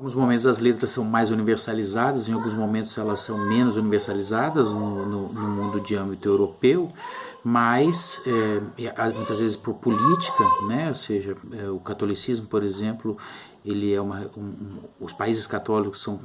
Em alguns momentos as letras são mais universalizadas, em alguns momentos elas são menos universalizadas no mundo de âmbito europeu, mas muitas vezes por política, né? Ou seja, o catolicismo, por exemplo, ele é os países católicos são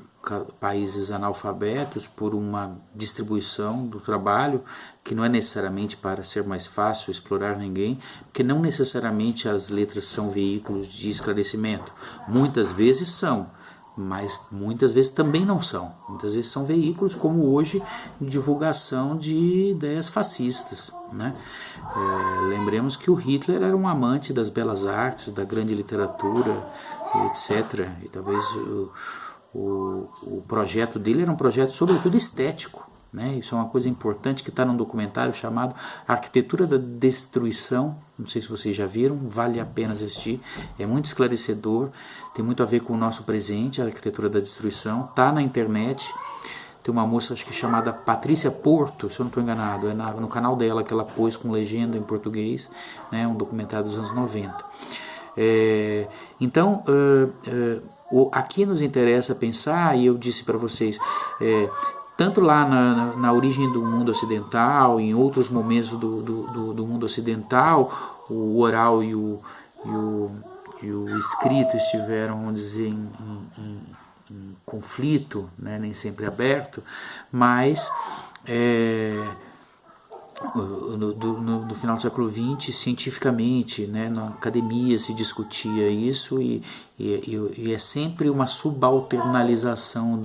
países analfabetos por uma distribuição do trabalho que não é necessariamente para ser mais fácil explorar ninguém, porque não necessariamente as letras são veículos de esclarecimento. Muitas vezes são, mas muitas vezes também não são. Muitas vezes são veículos como hoje de divulgação de ideias fascistas, né? Lembremos que o Hitler era um amante das belas artes, da grande literatura, etc. E talvez o projeto dele era um projeto sobretudo estético, né? Isso é uma coisa importante que está num documentário chamado Arquitetura da Destruição. Não sei se vocês já viram, vale a pena assistir, é muito esclarecedor, tem muito a ver com o nosso presente, a Arquitetura da Destruição, está na internet. Tem uma moça, acho que chamada Patrícia Porto, se eu não estou enganado, é no canal dela que ela pôs com legenda em português, né? Um documentário dos anos 90. Então, aqui nos interessa pensar, e eu disse para vocês, tanto lá na origem do mundo ocidental, em outros momentos do mundo ocidental, o oral e o escrito estiveram, vamos dizer, em conflito, né, nem sempre aberto, mas no final do século XX, cientificamente, né, na academia se discutia isso e é sempre uma subalternalização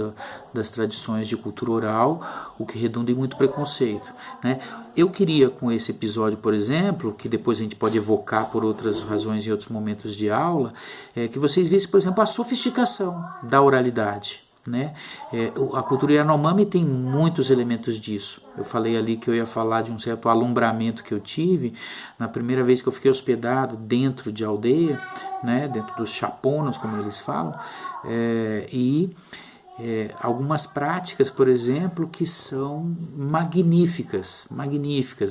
das tradições de cultura oral, o que redunda em muito preconceito, né? Eu queria, com esse episódio, por exemplo, que depois a gente pode evocar por outras razões em outros momentos de aula, que vocês vissem, por exemplo, a sofisticação da oralidade, né? A cultura Yanomami tem muitos elementos disso. Eu falei ali que eu ia falar de um certo alumbramento que eu tive na primeira vez que eu fiquei hospedado dentro de aldeia, né? Dentro dos chaponos, como eles falam, algumas práticas, por exemplo, que são magníficas,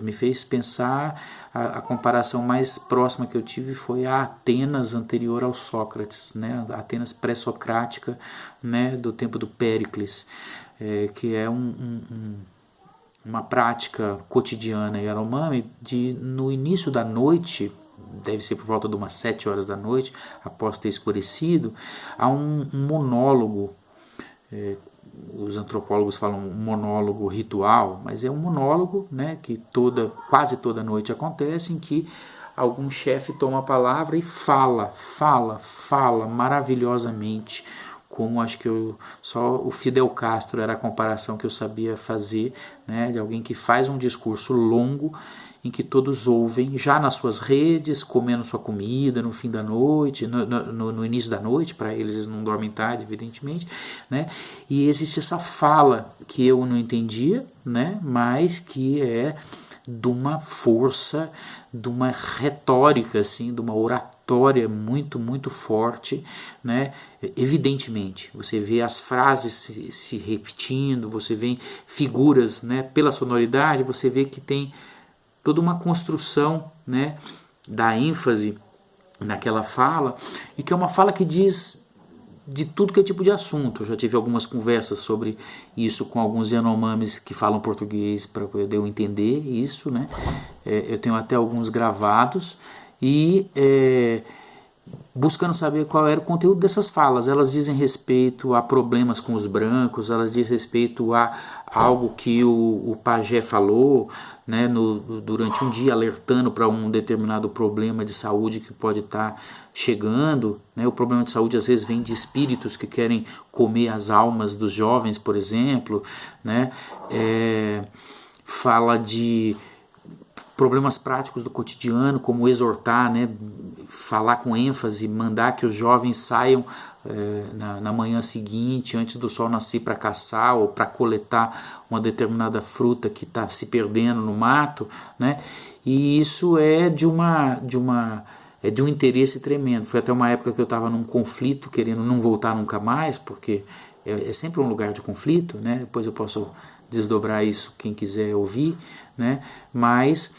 me fez pensar. A comparação mais próxima que eu tive foi a Atenas anterior ao Sócrates, né? A Atenas pré-socrática, né? Do tempo do Péricles, que é uma prática cotidiana Yanomami no início da noite, deve ser por volta de umas 7 horas da noite, após ter escurecido, há um monólogo. Os antropólogos falam um monólogo ritual, mas é um monólogo, né, que quase toda noite acontece, em que algum chefe toma a palavra e fala maravilhosamente, como acho que só o Fidel Castro era a comparação que eu sabia fazer, né, de alguém que faz um discurso longo em que todos ouvem, já nas suas redes, comendo sua comida no fim da noite, no início da noite, para eles não dormem tarde, evidentemente, né? E existe essa fala que eu não entendia, né? Mas que é de uma força, de uma retórica, assim, de uma oratória muito, muito forte, né? Evidentemente, você vê as frases se repetindo, você vê figuras, né? Pela sonoridade, você vê que tem toda uma construção, né, da ênfase naquela fala, e que é uma fala que diz de tudo que é tipo de assunto. Eu já tive algumas conversas sobre isso com alguns Yanomamis que falam português para poder eu entender isso, né? Eu tenho até alguns gravados e buscando saber qual era o conteúdo dessas falas. Elas dizem respeito a problemas com os brancos, elas dizem respeito a algo que o pajé falou, né, durante um dia, alertando para um determinado problema de saúde que pode estar chegando, né? O problema de saúde às vezes vem de espíritos que querem comer as almas dos jovens, por exemplo, né? Fala de problemas práticos do cotidiano, como exortar, né, falar com ênfase, mandar que os jovens saiam na manhã seguinte, antes do sol nascer, para caçar ou para coletar uma determinada fruta que está se perdendo no mato, né? E isso é de um interesse tremendo. Foi até uma época que eu estava num conflito, querendo não voltar nunca mais, porque é sempre um lugar de conflito, né? Depois eu posso desdobrar isso, quem quiser ouvir, né? Mas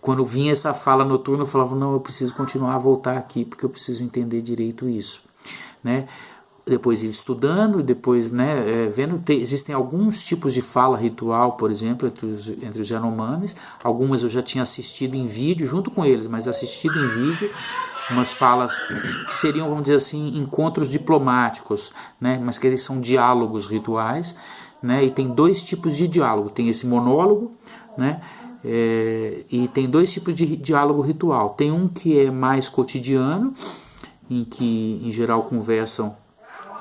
quando vinha essa fala noturna, eu falava, não, eu preciso continuar a voltar aqui, porque eu preciso entender direito isso, né? depois ir estudando, depois, né, vendo. Existem alguns tipos de fala ritual, por exemplo, entre os Yanomamis. Algumas eu já tinha assistido em vídeo junto com eles, mas assistido em vídeo, umas falas que seriam, vamos dizer assim, encontros diplomáticos, né, mas que eles são diálogos rituais, né, e tem dois tipos de diálogo. Tem esse monólogo, né, e tem dois tipos de diálogo ritual. Tem um que é mais cotidiano, em que em geral conversam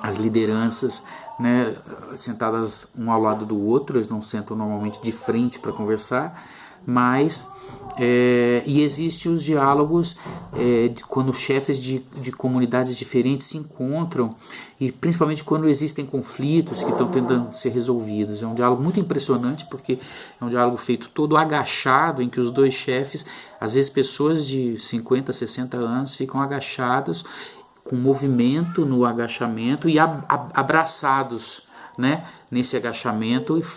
as lideranças, né, sentadas um ao lado do outro. Eles não sentam normalmente de frente para conversar, mas e existem os diálogos quando chefes de comunidades diferentes se encontram, e principalmente quando existem conflitos que estão tentando ser resolvidos. É um diálogo muito impressionante, porque é um diálogo feito todo agachado, em que os dois chefes, às vezes pessoas de 50, 60 anos, ficam agachados, com movimento no agachamento e abraçados, né, nesse agachamento,